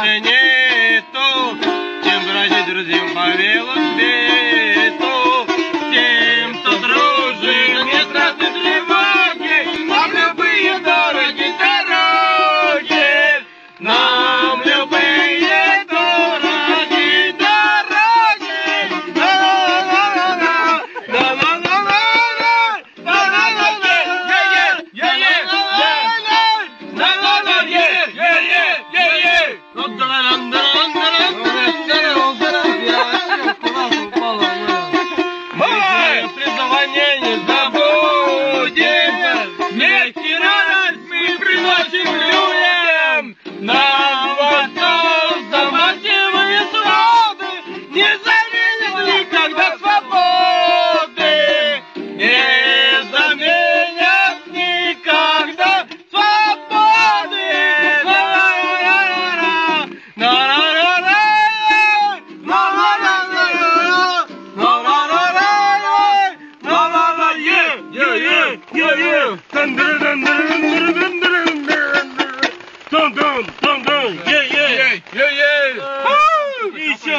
Нету, чем бродить друзьям по велосипеду, тем, кто дружит, не страшны тревоги, нам любые дороги, нам любые дороги, признавание не забудем, вместе радость мы приносим людям, нам воздастся мотивы свободы, не заменят никогда свободы, не заменят никогда свободы. Еще